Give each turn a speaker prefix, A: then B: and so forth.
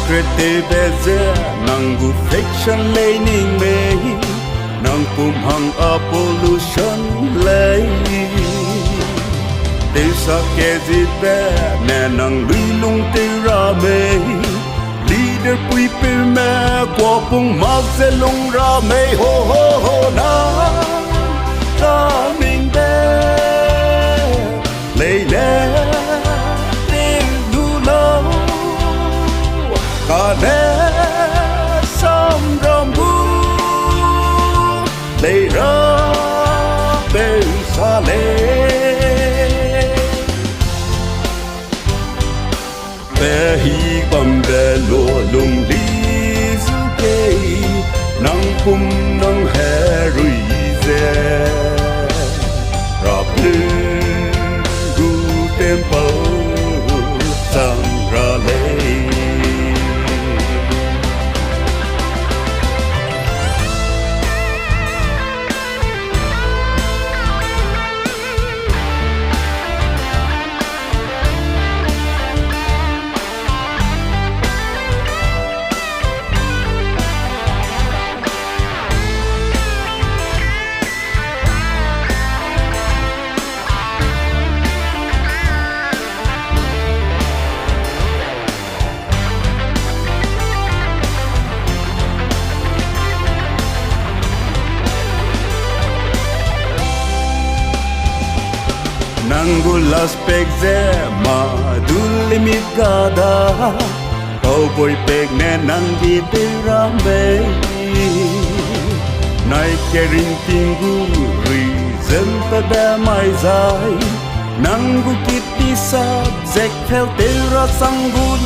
A: Krete beze nangu fiction learning me nang pumhang a pollution lay te sa kezi be na nang luilung te ra me leader pui pe me kwa pung mak se lung ra me ho ho ho na ta ming be lay le te du lo ka ne sam ram bu lay ra be sa le hi bam be lo lung li zu ke nang pum nang he rui ze ra plu gu tempo sang ra le Nangulas pegze ma dulimit gada cowboy peg ne nangi tirame nai kerin tingu reason pada mai zai nangu kiti sa zek fel tera sangu